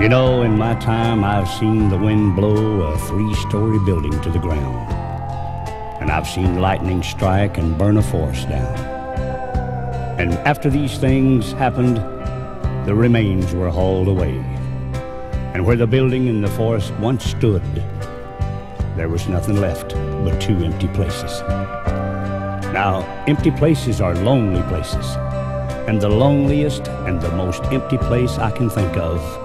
You know, in my time, I've seen the wind blow a 3-story building to the ground. And I've seen lightning strike and burn a forest down. And after these things happened, the remains were hauled away. And where the building and the forest once stood, there was nothing left but 2 empty places. Now, empty places are lonely places. And the loneliest and the most empty place I can think of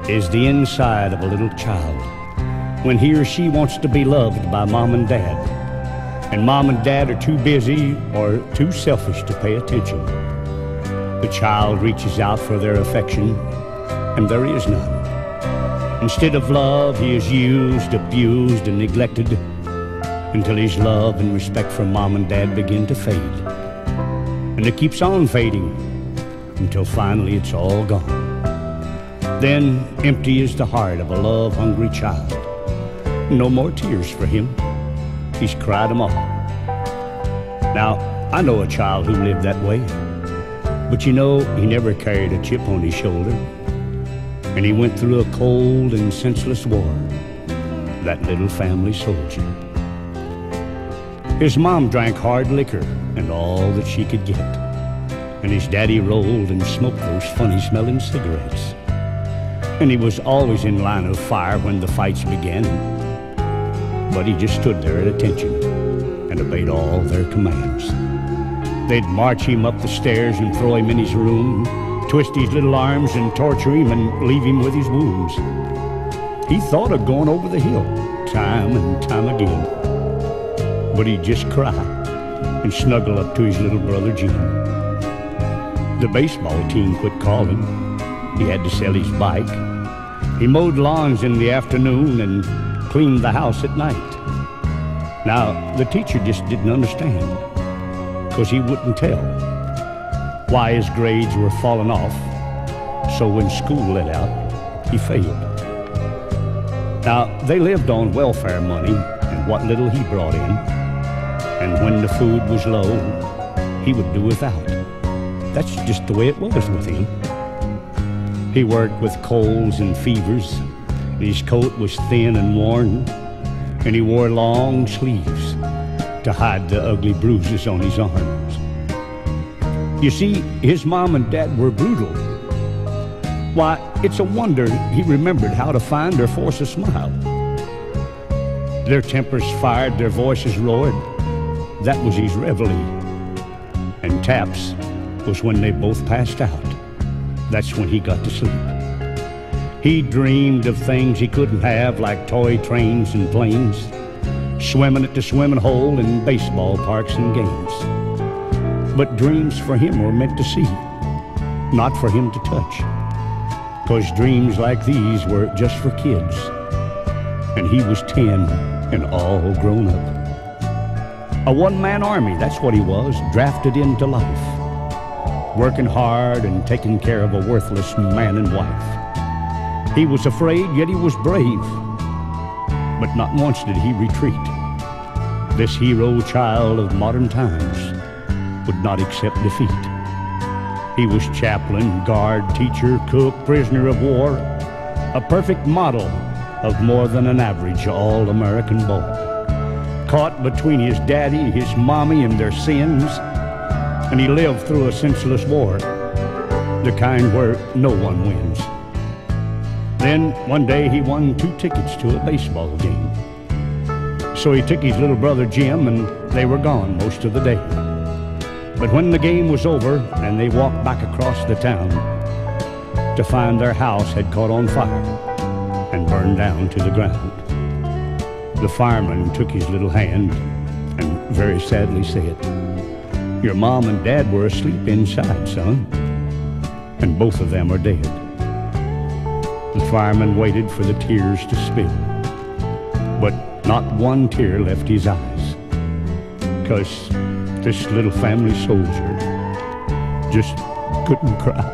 is the inside of a little child when he or she wants to be loved by mom and dad, and mom and dad are too busy or too selfish to pay attention. The child reaches out for their affection, and there is none. Instead of love, he is used, abused, and neglected until his love and respect for mom and dad begin to fade. And it keeps on fading until finally it's all gone. Then empty is the heart of a love-hungry child. No more tears for him. He's cried them all. Now, I know a child who lived that way. But you know, he never carried a chip on his shoulder. And he went through a cold and senseless war, that little family soldier. His mom drank hard liquor and all that she could get. And his daddy rolled and smoked those funny-smelling cigarettes. And he was always in line of fire when the fights began. But he just stood there at attention and obeyed all their commands. They'd march him up the stairs and throw him in his room, twist his little arms and torture him and leave him with his wounds. He thought of going over the hill time and time again. But he'd just cry and snuggle up to his little brother Jim. The baseball team quit calling. He had to sell his bike. He mowed lawns in the afternoon and cleaned the house at night. Now, the teacher just didn't understand, because he wouldn't tell why his grades were falling off. So when school let out, he failed. Now, they lived on welfare money and what little he brought in. And when the food was low, he would do without. That's just the way it was with him. He worked with colds and fevers. His coat was thin and worn, and he wore long sleeves to hide the ugly bruises on his arms. You see, his mom and dad were brutal. Why, it's a wonder he remembered how to find or force a smile. Their tempers fired, their voices roared. That was his reveille. And taps was when they both passed out. That's when he got to sleep. He dreamed of things he couldn't have, like toy trains and planes, swimming at the swimming hole and baseball parks and games. But dreams for him were meant to see, not for him to touch. 'Cause dreams like these were just for kids. And he was 10 and all grown up. A one-man army, that's what he was, drafted into life. Working hard and taking care of a worthless man and wife. He was afraid, yet he was brave. But not once did he retreat. This hero child of modern times would not accept defeat. He was chaplain, guard, teacher, cook, prisoner of war, a perfect model of more than an average all-American boy. Caught between his daddy, his mommy, and their sins, and he lived through a senseless war, the kind where no one wins. Then, one day, he won 2 tickets to a baseball game. So he took his little brother Jim, and they were gone most of the day. But when the game was over, and they walked back across the town, to find their house had caught on fire and burned down to the ground. The fireman took his little hand and very sadly said, "Your mom and dad were asleep inside, son, and both of them are dead." The fireman waited for the tears to spill, but not one tear left his eyes, 'cause this little family soldier just couldn't cry.